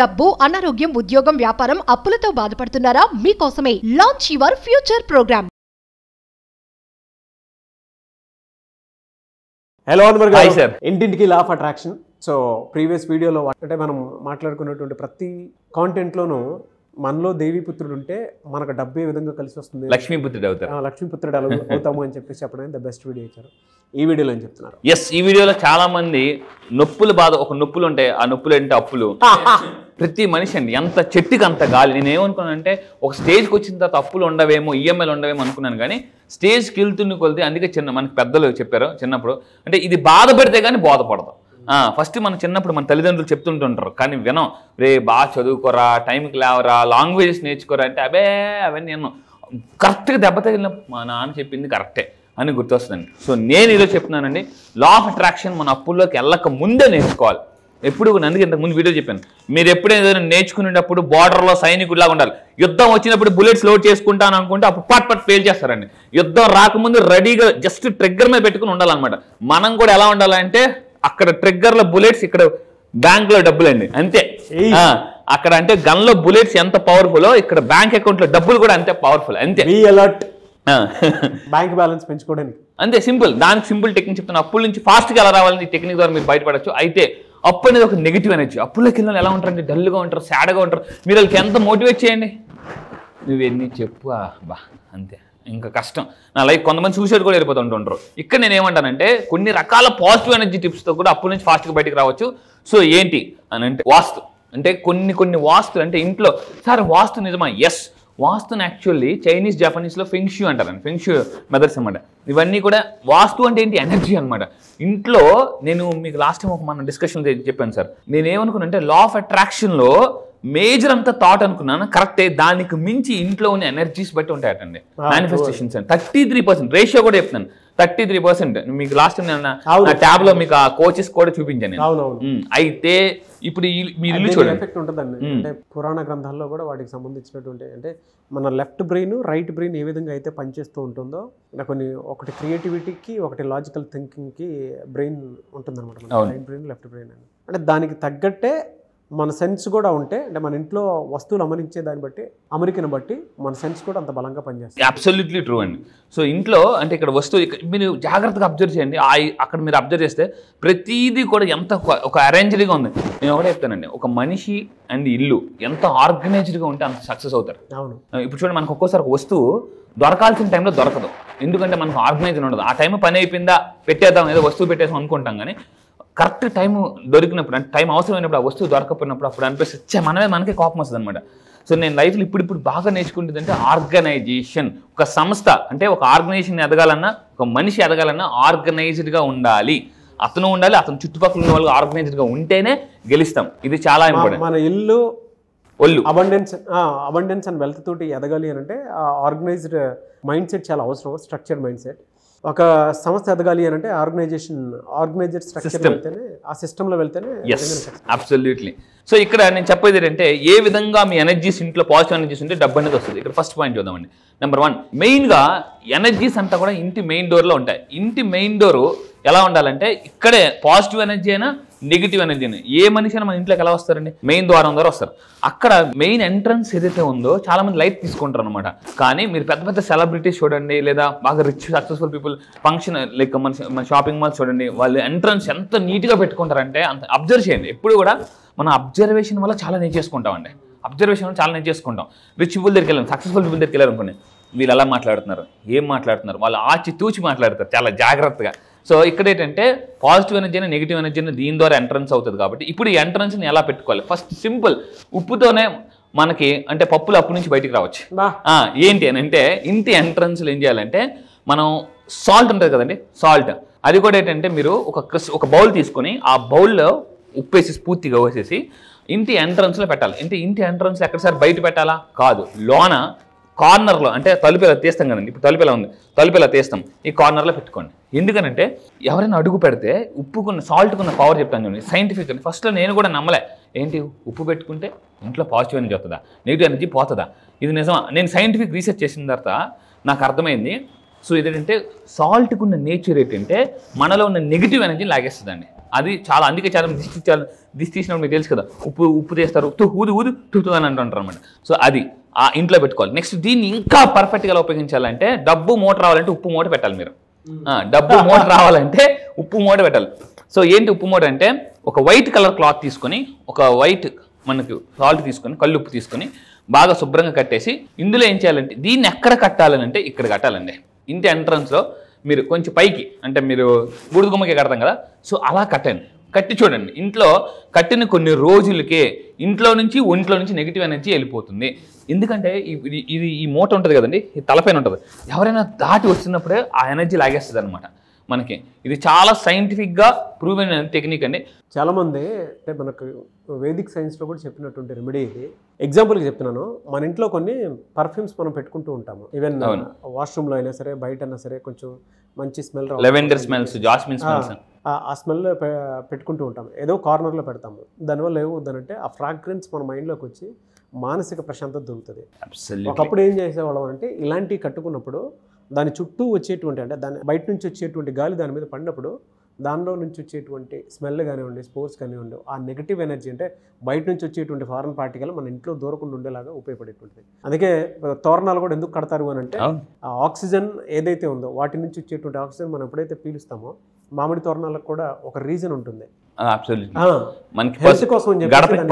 డబ్బు, అనారోగ్యం, ఉద్యోగం, వ్యాపారం, అప్పులతో బాధపడుతున్నారా? మీకోసమే launch your future program. Hello Anwar గారు, సార్ ఇంటింటికి law of attraction. So previous వీడియోలో అంటే మనం మాట్లాడుకున్నటువంటి ప్రతి కాంటెంట్లోనూ మనలో దేవీపుత్రుడు ఉంటే మనకు డబ్బు ఏ విధంగా కలిసి వస్తుంది, లక్ష్మీపుత్రుడు అవుతారు, లక్ష్మీపుత్రుడు అవుతాము అని చెప్పేసి చెప్పడానికి ద బెస్ట్ వీడియో ఇచ్చారు. ఈ వీడియోలో అని చెప్తున్నారు. ఎస్, ఈ వీడియోలో చాలా మంది నొప్పులు బాధ, ఒక నొప్పులు ఉంటాయి, ఆ నొప్పులు ఏంటి అప్పులు. ప్రతి మనిషి అండి, ఎంత చెట్టుకి అంత గాలి. నేను ఏమనుకున్నానంటే ఒక స్టేజ్కి వచ్చిన తర్వాత అప్పులు ఉండవేమో, ఈఎంఐలు ఉండవేమో అనుకున్నాను. కానీ స్టేజ్కి వెళ్తున్న కొలితే, అందుకే మనకి పెద్దలు చెప్పారు చిన్నప్పుడు, అంటే ఇది బాధపడితే కానీ బోధపడదు. ఫస్ట్ మన చిన్నప్పుడు మన తల్లిదండ్రులు చెప్తుంటుంటారు, కానీ వినం. రే బాగా చదువుకోరా, టైంకి లేవరా, లాంగ్వేజెస్ నేర్చుకోరా అంటే అవన్నీ నేను కరెక్ట్గా దెబ్బ తగిలినప్పుడు మా నాన్న చెప్పింది కరెక్టే అని గుర్తొస్తుందండి. సో నేను ఈరోజు చెప్తున్నానండి, లా ఆఫ్ అట్రాక్షన్ మన అప్పుల్లోకి వెళ్ళక ముందే నేర్చుకోవాలి. ఎప్పుడు అందుకే ఇంతకు ముందు వీడియో చెప్పాను, మీరు ఎప్పుడైనా నేర్చుకునేటప్పుడు బార్డర్లో సైనికుడిలాగా ఉండాలి. యుద్ధం వచ్చినప్పుడు బుల్లెట్స్ లోడ్ చేసుకుంటాను అనుకుంటే అప్పుడు పట్ ఫెయిల్ చేస్తారండి. యుద్ధం రాకముందు రెడీగా జస్ట్ ట్రిగ్గర్ మీద పెట్టుకుని ఉండాలన్నమాట. మనం కూడా ఎలా ఉండాలంటే అక్కడ ట్రిగ్గర్లో బుల్లెట్స్, ఇక్కడ బ్యాంక్ లో డబ్బులండి అంతే. అక్కడ అంటే గన్ లో బుల్లెట్స్ ఎంత పవర్ఫుల్, ఇక్కడ బ్యాంక్ అకౌంట్ లో డబ్బులు కూడా అంతే పవర్ఫుల్. అంతే, బ్యాంక్ బ్యాలెన్స్ పెంచుకోవడానికి అంతే సింపుల్. దానికి సింపుల్ టెక్నిక్ చెప్తాను. అప్పుల నుంచి ఫాస్ట్ గా ఎలా రావాలని ఈ టెక్నిక్ ద్వారా మీరు బయటపడచ్చు. అయితే అప్పు అనేది ఒక నెగిటివ్ ఎనర్జీ. అప్పులకి వెళ్ళిన ఎలా ఉంటారంటే డల్గా ఉంటారు, సాడ్గా ఉంటారు. మీరు వాళ్ళకి ఎంత మోటివేట్ చేయండి, నువ్వెన్ని చెప్పు బా అంతే, ఇంకా కష్టం నా లైఫ్. కొంతమంది సూసైడ్ కూడా వెళ్ళిపోతుంటారు. ఇక్కడ నేను ఏమంటానంటే కొన్ని రకాల పాజిటివ్ ఎనర్జీ టిప్స్తో కూడా అప్పుల నుంచి ఫాస్ట్గా బయటకు రావచ్చు. సో ఏంటి అని అంటే వాస్తు, అంటే కొన్ని వాస్తులు అంటే ఇంట్లో సార్ వాస్తు నిజమా? ఎస్, వాస్తుని యాక్చువల్లీ చైనీస్ జపనీస్లో ఫెంగ్షూ అంటారండి. ఫెంగ్షూ మెథడ్స్ అనమాట. ఇవన్నీ కూడా వాస్తు అంటే ఏంటి, ఎనర్జీ అనమాట. ఇంట్లో నేను మీకు లాస్ట్ టైం ఒక మన డిస్కషన్ చెప్పాను సార్. నేనేమనుకున్నానంటే లా ఆఫ్ అట్రాక్షన్లో మేజర్ అంతా థాట్ అనుకున్నాను, కరెక్టే. దానికి మించి ఇంట్లో ఉన్న ఎనర్జీస్ బట్టి ఉంటాయటండి మేనిఫెస్టేషన్స్ అని. 33% రేషియో కూడా చెప్తున్నాను. 33% మీకు లాస్ట్ టైం నేను నా ట్యాబ్ లో మీకు ఆ కోచెస్ కూడా చూపించాను నేను. అయితే ఇప్పుడు మీరు ఇల్లు చూడండి, ఎఫెక్ట్ ఉంటుందండి. అంటే పురాణ గ్రంథాల్లో కూడా వాటికి సంబంధించినటువంటి అంటే మన లెఫ్ట్ బ్రెయిన్ రైట్ బ్రెయిన్ ఏ విధంగా అయితే పనిచేస్తూ ఉంటుందో, ఒకటి క్రియేటివిటీకి, ఒకటి లాజికల్ థింకింగ్కి బ్రెయిన్ ఉంటుందన్నమాట. రైట్ బ్రెయిన్, లెఫ్ట్ బ్రెయిన్ అని. అంటే దానికి తగ్గట్టే మన సెన్స్ కూడా ఉంటే, అంటే మన ఇంట్లో వస్తువులు అమరించే దాన్ని బట్టి, అమెరికను బట్టి మన సెన్స్ కూడా అంత బలంగా పనిచేస్తుంది. అబ్సల్యూట్లీ ట్రూ అండి. సో ఇంట్లో అంటే ఇక్కడ వస్తువు మీరు జాగ్రత్తగా అబ్జర్వ్ చేయండి. అక్కడ మీరు అబ్జర్వ్ చేస్తే ప్రతిదీ కూడా ఎంత ఒక అరేంజ్డ్గా ఉంది. నేను ఒకటే చెప్తానండి, ఒక మనిషి అండ్ ఇల్లు ఎంత ఆర్గనైజ్డ్గా ఉంటే అంత సక్సెస్ అవుతారు. అవును. ఇప్పుడు చూడండి, మనకు ఒక్కోసారి ఒక వస్తువు దొరకాల్సిన టైంలో దొరకదు. ఎందుకంటే మనకు ఆర్గనైజ్డ్ ఉండదు. ఆ టైం పని అయిపోయిందా పెట్టేద్దాం, ఏదో వస్తువు పెట్టేసాం అనుకుంటాం. కానీ కరెక్ట్ టైం దొరికినప్పుడు, అంటే టైం అవసరమైనప్పుడు ఆ వస్తువు దొరకపోయినప్పుడు అప్పుడు అనిపిస్తే మనకే కోపం వస్తుంది అనమాట. సో నేను లైఫ్లో ఇప్పుడు బాగా నేర్చుకుంటుంది అంటే ఆర్గనైజేషన్. ఒక సంస్థ అంటే ఒక ఆర్గనైజేషన్ ఎదగాలన్నా, ఒక మనిషి ఎదగాలన్నా ఆర్గనైజ్డ్గా ఉండాలి. అతను ఉండాలి, అతను చుట్టుపక్కల ఉన్న వాళ్ళు ఆర్గనైజ్డ్గా ఉంటేనే గెలుస్తాం. ఇది చాలా ఇంపార్టెంట్. మన ఇల్లు అబండెన్స్ అండ్ వెల్త్ తోటి ఎదగాలి అని అంటే ఆర్గనైజ్డ్ మైండ్ సెట్ చాలా అవసరం. Structured mind set. ఒక సంస్థ ఎదగాలి అని అంటే ఆర్గనైజ్డ్ స్ట్రక్చర్ వెళ్తేనే, ఆ సిస్టంలో వెళ్తేనే. అబ్సల్యూట్లీ. సో ఇక్కడ నేను చెప్పేది ఏంటంటే ఏ విధంగా మీ ఎనర్జీస్ ఇంట్లో పాజిటివ్ ఎనర్జీస్ ఉంటే డబ్బు అనేది వస్తుంది. ఇక్కడ ఫస్ట్ పాయింట్ చూద్దామండి. నెంబర్ 1, మెయిన్గా ఎనర్జీస్ అంతా కూడా ఇంటి మెయిన్ డోర్లో ఉంటాయి. ఇంటి మెయిన్ డోరు ఎలా ఉండాలంటే ఇక్కడే పాజిటివ్ ఎనర్జీ అయినా నెగిటివ్ ఎనర్జీ అయినా ఏ మనిషి అయినా మన ఇంట్లోకి ఎలా వస్తారండి, మెయిన్ ద్వారం ద్వారా వస్తారు. అక్కడ మెయిన్ ఎంట్రన్స్ ఏదైతే ఉందో చాలా మంది లైట్ తీసుకుంటారు అనమాట. కానీ మీరు పెద్ద సెలబ్రిటీస్ చూడండి, లేదా బాగా rich successful people function like మన షాపింగ్ మాల్స్ చూడండి, వాళ్ళు ఎంట్రన్స్ ఎంత నీట్గా పెట్టుకుంటారంటే అంత అబ్జర్వ్ చేయండి. ఎప్పుడు కూడా మనం అబ్జర్వేషన్ వల్ల చాలా నేర్చేసుకుంటామండి. అబ్జర్వేషన్ వల్ల చాలా నేర్చేసుకుంటాం. రిచ్ పీపుల్ దగ్గరికి వెళ్ళాం, సక్సెస్ఫుల్ పీపుల్ దగ్గరికి వెళ్ళారు అనుకోండి, వీళ్ళు ఎలా మాట్లాడుతున్నారు, ఏం మాట్లాడుతున్నారు, వాళ్ళు ఆచి తూచి మాట్లాడతారు చాలా జాగ్రత్తగా. సో ఇక్కడ ఏంటంటే పాజిటివ్ ఎనర్జీ అయినా నెగిటివ్ ఎనర్జీ అయినా దీని ద్వారా ఎంట్రన్స్ అవుతుంది. కాబట్టి ఇప్పుడు ఈ ఎంట్రన్స్ని ఎలా పెట్టుకోవాలి? ఫస్ట్ సింపుల్, ఉప్పుతోనే మనకి అంటే పప్పులు అప్పు నుంచి బయటికి రావచ్చు. ఏంటి అని అంటే ఇంటి ఎంట్రన్స్లో ఏం చేయాలంటే మనం సాల్ట్ ఉంటుంది కదండి, సాల్ట్ అది కూడా ఏంటంటే మీరు ఒక బౌల్ తీసుకొని ఆ బౌల్లో ఉప్పు వేసేసి పూర్తిగా వేసేసి ఇంటి ఎంట్రన్స్లో పెట్టాలి. ఇంటి ఎంట్రన్స్లో ఎక్కడసారి బయట పెట్టాలా కాదు, లోన కార్నర్లో, అంటే తలుపు ఇలా తీస్తాం కదండి, ఇప్పుడు తలుపు ఇలా ఉంది, తలుపు ఇలా తీస్తాం, ఈ కార్నర్లో పెట్టుకోండి. ఎందుకనంటే ఎవరైనా అడుగు పెడితే ఉప్పుకున్న సాల్ట్కున్న పవర్ చెప్తాను చూడండి, సైంటిఫిక్ అని. ఫస్ట్లో నేను కూడా నమ్మలే, ఏంటి ఉప్పు పెట్టుకుంటే ఇంట్లో పాజిటివ్ ఎనర్జీ వస్తుందా, నెగిటివ్ ఎనర్జీ పోతుందా, ఇది నిజమా? నేను సైంటిఫిక్ రీసెర్చ్ చేసిన తర్వాత నాకు అర్థమైంది. సో ఇదేంటంటే సాల్ట్కున్న నేచర్ ఏంటంటే మనలో ఉన్న నెగిటివ్ ఎనర్జీ లాగేస్తుందండి. అది చాలా అందుకే చాలా దిష్టి తీసినప్పుడు మీకు తెలుసు కదా, ఉప్పు తీస్తారు, ఊదు ఊదు తుతు అని అంటుంటారు అనమాట. సో అది ఆ ఇంట్లో పెట్టుకోవాలి. నెక్స్ట్ దీన్ని ఇంకా పర్ఫెక్ట్గా ఉపయోగించాలంటే డబ్బు మూట రావాలంటే ఉప్పు మూట పెట్టాలి మీరు. డబ్బు మూట రావాలంటే ఉప్పు మూట పెట్టాలి. సో ఏంటి ఉప్పు మూట అంటే, ఒక వైట్ కలర్ క్లాత్ తీసుకొని, ఒక వైట్ మనకు సాల్ట్ తీసుకొని, కల్లుప్పు తీసుకొని బాగా శుభ్రంగా కట్టేసి, ఇందులో ఏం చేయాలంటే దీన్ని ఎక్కడ కట్టాలని అంటే ఇక్కడ కట్టాలండి. ఇంటి ఎంట్రన్స్లో మీరు కొంచెం పైకి, అంటే మీరు బూడిద గుమ్మకి కడతాం కదా, సో అలా కట్టండి. కట్టి చూడండి. ఇంట్లో కట్టిన కొన్ని రోజులకే ఇంట్లో నుంచి ఒంట్లో నుంచి నెగిటివ్ ఎనర్జీ వెళ్ళిపోతుంది. ఎందుకంటే ఇది ఈ మూట ఉంటుంది కదండి, ఈ తలపైన ఉంటుంది, ఎవరైనా దాటి వస్తున్నప్పుడే ఆ ఎనర్జీ లాగేస్తుంది అనమాట మనకి. ఇది చాలా సైంటిఫిక్గా ప్రూవ్ అయిన టెక్నిక్ అండి. చాలామంది అంటే మనకు వేదిక్ సైన్స్లో కూడా చెప్పినటువంటి రెమెడీ ఇది. ఎగ్జాంపుల్కి చెప్తున్నాను, మన ఇంట్లో కొన్ని పర్ఫ్యూమ్స్ మనం పెట్టుకుంటూ ఉంటాము. ఈవెన్ వాష్రూమ్లో అయినా సరే, బయట అయినా సరే, కొంచెం మంచి smell, lavender smells, jasmine smells, ఆ స్మెల్ పెట్టుకుంటూ ఉంటాము. ఏదో కార్నర్లో పెడతాము. దానివల్ల ఏమవుతుందంటే ఆ ఫ్రాగ్రెన్స్ మన మైండ్లోకి వచ్చి మానసిక ప్రశాంతత దొరుకుతుంది. ఒకప్పుడు ఏం చేసేవాళ్ళం అంటే, ఇలాంటివి కట్టుకున్నప్పుడు దాని చుట్టూ వచ్చేటువంటి, అంటే దాని బయట నుంచి వచ్చేటువంటి గాలి దాని మీద పడినప్పుడు దానిలో నుంచి వచ్చేటువంటి స్మెల్ కానివ్వండి, స్పోర్ట్స్ కానివ్వండి, ఆ నెగిటివ్ ఎనర్జీ అంటే బయట నుంచి వచ్చేటువంటి ఫారెన్ పార్టికల్ మన ఇంట్లో దూరకుండా ఉండేలాగా ఉపయోగపడేటువంటిది. అందుకే తోరణాలు కూడా ఎందుకు కడతారు అని అంటే, ఆ ఆక్సిజన్ ఏదైతే ఉందో వాటి నుంచి వచ్చేటువంటి ఆక్సిజన్ మనం ఎప్పుడైతే పీలుస్తామో, మామిడి తోరణాలకు కూడా ఒక రీజన్ ఉంటుంది. మనకి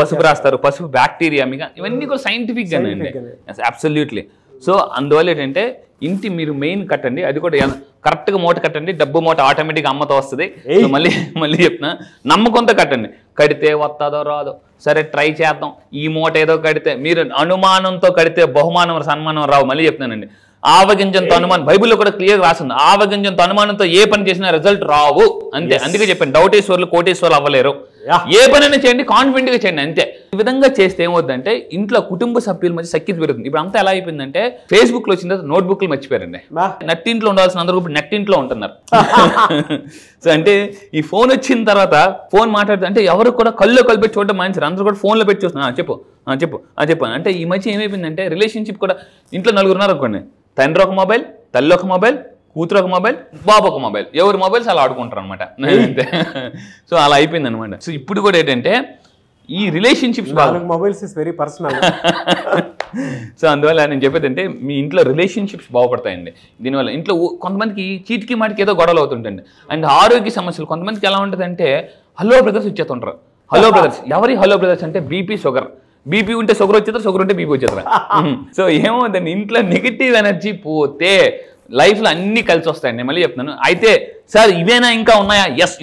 పసుపు రాస్తారు, పసుపు బ్యాక్టీరియా, ఇవన్నీ కూడా సైంటిఫిక్ గానే అండి. అబ్సల్యూట్లీ. సో అందువల్ల ఏంటంటే ఇంటి మీరు మెయిన్ కట్టండి, అది కూడా కరెక్ట్గా మూట కట్టండి. డబ్బు మూట ఆటోమేటిక్గా అమ్మతో వస్తుంది. మళ్ళీ చెప్తున్నా, నమ్మకంతో కట్టండి. కడితే వస్తుందో రాదో సరే ట్రై చేద్దాం. ఈ మూట ఏదో కడితే, మీరు అనుమానంతో కడితే బహుమానం సన్మానం రావు. మళ్ళీ చెప్తున్నానండి, ఆవగింజంతో అనుమానం, బైబిల్లో కూడా క్లియర్ రాసింది, ఆవగింజంతో అనుమానంతో ఏ పని చేసినా రిజల్ట్ రావు అంతే. అందుకే చెప్పాను, డౌటేశ్వర్లు కోటేశ్వర్లు అవ్వలేరు. ఏ పనైనా చేయండి, కాన్ఫిడెంట్ గా చేయండి అంతే. ఈ విధంగా చేస్తే ఏమవుతుందంటే ఇంట్లో కుటుంబ సభ్యుల మధ్య సఖ్యత పెరుగుతుంది. ఇప్పుడు అంతా ఎలా అయిపోయిందంటే, ఫేస్బుక్ లో వచ్చిన తర్వాత నోట్బుక్లు మర్చిపోయారండి. నట్టింట్లో ఉండాల్సిన అందరూ ఇప్పుడు నెట్టింట్లో ఉంటున్నారు. సో అంటే ఈ ఫోన్ వచ్చిన తర్వాత ఫోన్ మాట్లాడుతూ అంటే ఎవరు కూడా కళ్ళు పెట్టి చూడడం మానేశారు. అందరూ కూడా ఫోన్లో పెట్టి చూస్తున్నారు. చెప్పు అంటే ఈ మధ్య ఏమైపోయిందంటే, రిలేషన్షిప్ కూడా ఇంట్లో నలుగురు ఉన్నారు అనుకోండి, తండ్రి ఒక మొబైల్, తల్లి ఒక మొబైల్, కూతురు ఒక మొబైల్, బాబు ఒక మొబైల్, ఎవరి మొబైల్స్ అలా ఆడుకుంటారు అనమాట. సో అలా అయిపోయింది అనమాట. సో ఇప్పుడు కూడా ఏంటంటే ఈ relationships mobiles is very personal. So అందువల్ల నేను చెప్పేది అంటే, మీ ఇంట్లో రిలేషన్షిప్స్ బాగుపడతాయండి దీనివల్ల. ఇంట్లో కొంతమందికి చీటికి మాటికి ఏదో గొడవలు అవుతుంటండి. అండ్ ఆరోగ్య సమస్యలు కొంతమందికి ఎలా ఉంటుందంటే, హలో బ్రదర్స్ ఇచ్చేస్తుంటారు. హలో బ్రదర్స్, ఎవరి హలో బ్రదర్స్ అంటే బీపీ, షుగర్. బీపీ ఉంటే షుగర్ వచ్చేస్తారు, షుగర్ ఉంటే బీపీ వచ్చేస్తారు. సో ఏమవుతుంది, ఇంట్లో నెగిటివ్ ఎనర్జీ పోతే లైఫ్లో అన్నీ కలిసి వస్తాయండి. మళ్ళీ చెప్తున్నాను. అయితే సార్ ఇవేనా ఇంకా ఉన్నాయా? ఎస్,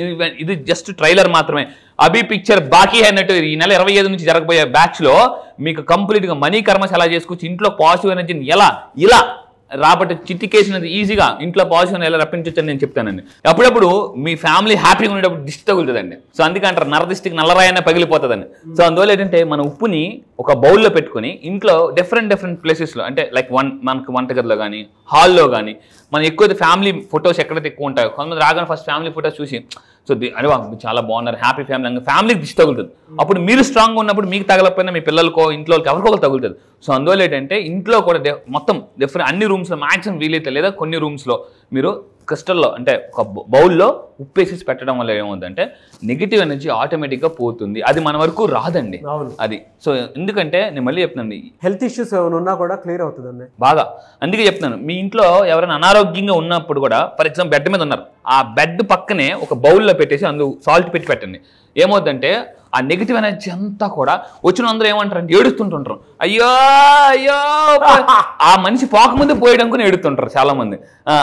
ఇది జస్ట్ ట్రైలర్ మాత్రమే. అభి పిక్చర్ బాకీ అన్నట్టు ఈ నెల 25 నుంచి జరగబోయే బ్యాచ్లో మీకు కంప్లీట్గా మనీ కర్మస్ ఎలా చేసుకోవచ్చు, ఇంట్లో పాజిటివ్ ఎనర్జీని ఇలా రాబట్టి చిట్టికేసినది ఈజీగా ఇంట్లో పాజిటివ్ ఎలా రప్పించవచ్చు అని నేను చెప్తానండి. అప్పుడప్పుడు మీ ఫ్యామిలీ హ్యాపీగా ఉండేటప్పుడు దిష్టి తగులుతుందండి. సో అందుకే అంటారు, నరదిష్టికి నల్లరాయన పగిలిపోతుందండి. సో అందువల్ల ఏంటంటే, మన ఉప్పుని ఒక బౌల్లో పెట్టుకుని ఇంట్లో డిఫరెంట్ ప్లేసెస్లో, అంటే లైక్ మనకు వంటగదిలో కానీ, హాల్లో కానీ, మనం ఎక్కువ ఫ్యామిలీ ఫొటోస్ ఎక్కడైతే ఎక్కువ ఉంటాయో, కొంతమంది రాగానే ఫస్ట్ ఫ్యామిలీ ఫొటోస్ చూసి సో అరే చాలా బాగున్నారు, హ్యాపీ ఫ్యామిలీ, ఫ్యామిలీకి దిష్టి తగులుతుంది. అప్పుడు మీరు స్ట్రాంగ్గా ఉన్నప్పుడు మీకు తగలకపోయినా మీ పిల్లలకో ఇంట్లో ఎవరికొకరు తగులుతుంది. సో అందువల్ల ఏంటంటే ఇంట్లో కూడా మొత్తం డిఫరెంట్ అన్ని రూమ్స్లో మ్యాక్సిమం వీలైతే, లేదా కొన్ని రూమ్స్లో మీరు క్రిస్టల్లో అంటే ఒక బౌల్లో ఉప్పేసి పెట్టడం వల్ల ఏమవుతుందంటే నెగిటివ్ ఎనర్జీ ఆటోమేటిక్గా పోతుంది. అది మన వరకు రాదండి అది. సో ఎందుకంటే నేను మళ్ళీ చెప్తున్నాను, హెల్త్ ఇష్యూస్ ఏమైనా ఉన్నా కూడా క్లియర్ అవుతుందండి బాగా. అందుకే చెప్తున్నాను, మీ ఇంట్లో ఎవరైనా అనారోగ్యంగా ఉన్నప్పుడు కూడా, ఫర్ ఎగ్జాంపుల్ బెడ్ మీద ఉన్నారు, ఆ బెడ్ పక్కనే ఒక బౌల్లో పెట్టేసి అందులో సాల్ట్ పెట్టి పెట్టండి. ఏమవుతుందంటే ఆ నెగిటివ్ ఎనర్జీ అంతా కూడా వచ్చిన అందరూ ఏమంటారంటే ఏడుస్తుంటుంటారు. అయ్యో అయ్యో, ఆ మనిషి పోకముందు పోయడానికి ఏడుతుంటారు చాలా మంది.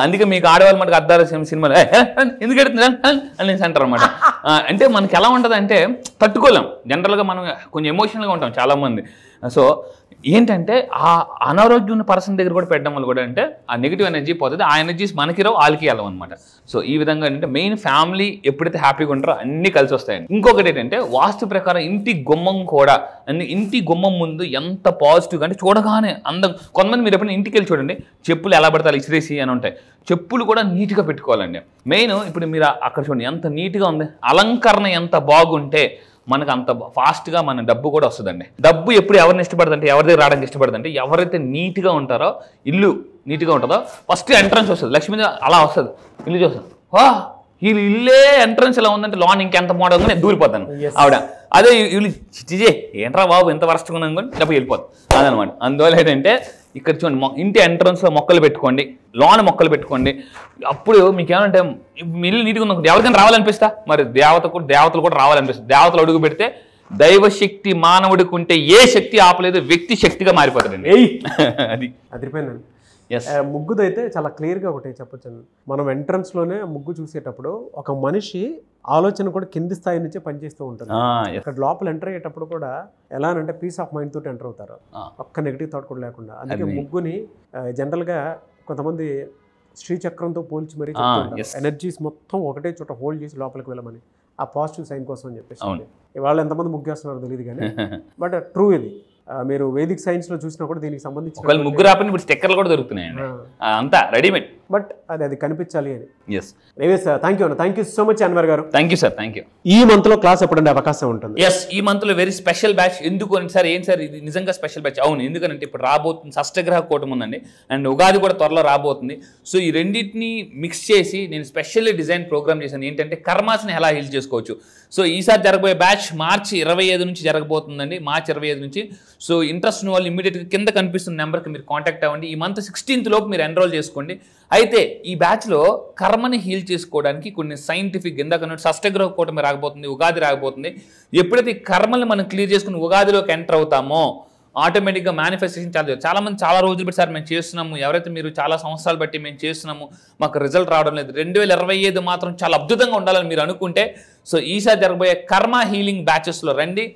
అందుకే మీకు ఆడవాళ్ళు మనకు అద్దాల సినిమాలు ఎందుకు ఎడుతున్నా అని అంటారు అనమాట. అంటే మనకి ఎలా ఉంటుంది అంటే తట్టుకోలేం, జనరల్గా మనం కొంచెం ఎమోషనల్గా ఉంటాం చాలా మంది. సో ఏంటంటే ఆ అనారోగ్యం ఉన్న పర్సన్ దగ్గర కూడా పెట్టడం వల్ల కూడా అంటే ఆ నెగిటివ్ ఎనర్జీ పోతుంది. ఆ ఎనర్జీస్ మనకి రావు, వాళ్ళకి వెళ్ళం అనమాట. సో ఈ విధంగా ఏంటంటే మెయిన్ ఫ్యామిలీ ఎప్పుడైతే హ్యాపీగా ఉంటారో అన్నీ కలిసి వస్తాయండి. ఇంకొకటి ఏంటంటే వాస్తు ప్రకారం ఇంటి గుమ్మం కూడా, ఇంటి గుమ్మం ముందు ఎంత పాజిటివ్గా అంటే చూడగానే అందం. కొంతమంది మీరు ఎప్పుడైనా ఇంటికి వెళ్ళి చూడండి, చెప్పులు ఎలా పడతారు ఇసిరేసి అని ఉంటాయి. చెప్పులు కూడా నీట్గా పెట్టుకోవాలండి. మెయిన్ ఇప్పుడు మీరు అక్కడ చూడండి ఎంత నీట్గా ఉంది, అలంకరణ ఎంత బాగుంటే మనకు అంత ఫాస్ట్గా మన డబ్బు కూడా వస్తుందండి. డబ్బు ఎప్పుడు ఎవరిని ఇష్టపడుతుంటే, ఎవరి దగ్గర రావడానికి ఇష్టపడుతుంటే, ఎవరైతే నీట్గా ఉంటారో, ఇల్లు నీట్గా ఉంటుందో ఫస్ట్ ఎంట్రన్స్ వస్తుంది, లక్ష్మీదేవి అలా వస్తుంది, ఇల్లు చూస్తుంది, వా వీళ్ళు ఇల్లే ఎంట్రన్స్ ఇలా ఉందంటే లోన్ ఇంకెంత మోడల్ ఉందో నేను దూరిపోతాను ఆవిడ. అదే వీళ్ళు చిజే ఏంట్రా బాబు ఎంత వరస్ట్గా ఉన్నాను కానీ డబ్బు వెళ్ళిపోతాం అదనమాట. అందువల్ల ఏంటంటే ఇక్కడ చూడండి, ఇంటి ఎంట్రన్స్లో మొక్కలు పెట్టుకోండి, లోన్ మొక్కలు పెట్టుకోండి. అప్పుడు మీకు ఏమంటే ఇల్లు నీట్గా ఉన్న ఎవరికైనా రావాలనిపిస్తా, మరి దేవతలు కూడా రావాలనిపిస్తుంది. దేవతలు అడుగు పెడితే దైవశక్తి మానవుడికి ఉంటే ఏ శక్తి ఆపలేదు, వ్యక్తి శక్తిగా మారిపోతాడండి. అది అదిరిపోయిందండి. ముగ్గుదైతే చాలా క్లియర్గా ఒకటి చెప్పొచ్చు. మనం ఎంట్రన్స్లోనే ముగ్గు చూసేటప్పుడు ఒక మనిషి ఆలోచన కూడా కింది స్థాయి నుంచే పనిచేస్తూ ఉంటుంది. ఇక్కడ లోపల ఎంటర్ అయ్యేటప్పుడు కూడా ఎలా అంటే పీస్ ఆఫ్ మైండ్ తోటి ఎంటర్ అవుతారు, ఒక్క నెగిటివ్ థాట్ కూడా లేకుండా. అందుకే ముగ్గుని జనరల్గా కొంతమంది శ్రీచక్రంతో పోల్చి మరీ చెప్తుంటారు, ఎనర్జీస్ మొత్తం ఒకటే చోట హోల్డ్ చేసి లోపలికి వెళ్ళమని, ఆ పాజిటివ్ సైన్ కోసం అని చెప్పేసి. ఇవాళ ఎంతమంది ముగ్గేస్తున్నారో తెలియదు కానీ బట్ ట్రూ ఇది. మీరు వేదిక్ సైన్స్ లో చూసినా కూడా దీనికి సంబంధించి ముగ్గురు ఆపని ఇప్పుడు స్టిక్కర్లు కూడా దొరుకుతున్నాయండి, అంతా రెడీమేడ్. బట్ అది కనిపించాలి అని. Yes sir, thank you so much Anwar garu. Thank you sir, thank you. ఈ మంత్ లో క్లాస్ ఎప్పుడంటే అవకాశం ఉంటుంది? ఎస్, ఈ మంత్ లో వెరీ స్పెషల్ బ్యాచ్. ఎందుకు అని సార్, ఏం సార్ ఇది నిజంగా స్పెషల్ బ్యాచ్? అవును, ఎందుకంటే ఇప్పుడు రాబోతుంది షష్టగ్రహ కూటమి ఉందండి, అండ్ ఉగాది కూడా త్వరలో రాబోతుంది. సో ఈ రెండింటిని మిక్స్ చేసి నేను స్పెషల్లీ డిజైన్ ప్రోగ్రామ్ చేశాను. ఏంటంటే కర్మాస్ని ఎలా హీల్ చేసుకోవచ్చు. సో ఈసారి జరగబోయే బ్యాచ్ మార్చి 25 నుంచి జరగబోతుందండి, మార్చి 25 నుంచి. సో ఇంట్రెస్ట్ ఉన్న వాళ్ళు ఇమీడియట్గా కింద కనిపిస్తున్న నెంబర్కి మీరు కాంటాక్ట్ అవ్వండి. ఈ మంత్ 16th లోపు మీరు ఎన్రోల్ చేసుకోండి. అయితే ఈ బ్యాచ్లో కర్మని హీల్ చేసుకోవడానికి కొన్ని సైంటిఫిక్ ఇందాక షష్టగ్రహ కూటమి రాకపోతుంది, ఉగాది రాకపోతుంది. ఎప్పుడైతే ఈ కర్మల్ని మనం క్లియర్ చేసుకుని ఉగాదిలోకి ఎంటర్ అవుతామో ఆటోమేటిక్గా మేనిఫెస్టేషన్ చాలామంది చాలా రోజులు బట్టి సార్ మేము చేస్తున్నాము, ఎవరైతే మీరు చాలా సంవత్సరాలు బట్టి మేము చేస్తున్నాము మాకు రిజల్ట్ రావడం లేదు, 2025 మాత్రం చాలా అద్భుతంగా ఉండాలని మీరు అనుకుంటే సో ఈసారి జరగబోయే కర్మ హీలింగ్ బ్యాచెస్లో రండి.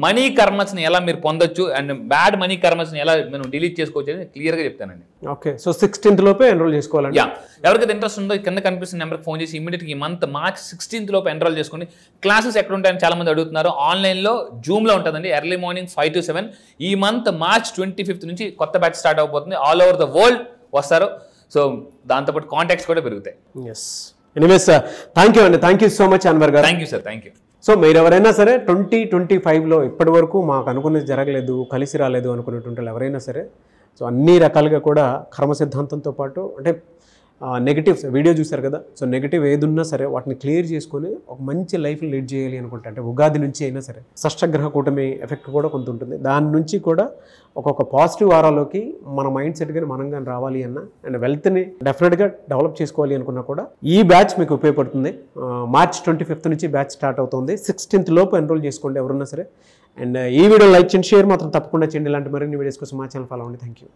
మనీ కర్మస్ని ఎలా మీరు పొందొచ్చు అండ్ బ్యాడ్ మనీ కర్మస్ని ఎలా మనం డిలీట్ చేసుకోవచ్చు అని క్లియర్గా చెప్తానండి. ఓకే, సో 16th లోపే ఎన్రోల్ చేసుకోవాలండి. ఎవరికైతే ఇంట్రెస్ట్ ఉందో కింద కనిపిస్తున్న నెంబర్కి ఫోన్ చేసి ఇమీడియట్గా ఈ మంత్ మార్చ్ 16th లోపు ఎన్రోల్ చేసుకోండి. క్లాసెస్ ఎక్కడ ఉంటాయని చాలా మంది అడుగుతున్నారు. ఆన్లైన్లో జూమ్లో ఉంటుందండి, ఎర్లీ మార్నింగ్ 5 to 7. ఈ మంత్ మార్చ్ 25th నుంచి కొత్త బ్యాచ్ స్టార్ట్ అవబోతుంది. ఆల్ ఓవర్ ద వరల్డ్ వస్తారు. సో దాంతోపాటు కాంటాక్ట్స్ కూడా పెరుగుతాయి. ఎస్, ఎనీవేస్ థ్యాంక్ యూ అండి, thank you so much Anwar garu. Thank you sir, thank you. So మీరు ఎవరైనా సరే 2025లో ఇప్పటి వరకు మాకు అనుకున్నది జరగలేదు, కలిసి రాలేదు అనుకునేటువంటి ఎవరైనా సరే సో అన్ని రకాలుగా కూడా కర్మ సిద్ధాంతంతో పాటు అంటే నెగిటివ్స్ వీడియో చూశారు కదా, సో నెగిటివ్ ఏది ఉన్నా సరే వాటిని క్లియర్ చేసుకొని ఒక మంచి లైఫ్ని లీడ్ చేయాలి అనుకుంటా. అంటే ఉగాది నుంచి అయినా సరే షష్టగ్రహ కూటమి ఎఫెక్ట్ కూడా కొంత ఉంటుంది. దాని నుంచి కూడా ఒక్కొక్క పాజిటివ్ వారాల్లోకి మన మైండ్ సెట్ కానీ మనం కానీ రావాలి అన్న అండ్ వెల్త్ని డెఫినెట్గా డెవలప్ చేసుకోవాలి అనుకున్నా కూడా ఈ బ్యాచ్ మీకు ఉపయోగపడుతుంది. మార్చ్ 25th నుంచి బ్యాచ్ స్టార్ట్ అవుతుంది. 16th లోపు ఎన్రోల్ చేసుకోండి ఎవరున్నా సరే. అండ్ ఈ వీడియో లైక్ చేయండి, షేర్ మాత్రం తప్పకుండా చేయండి. ఇలాంటి మరిన్ని వీడియోస్ కోసం మా ఛానల్ ఫాలో అవ్వండి. Thank you.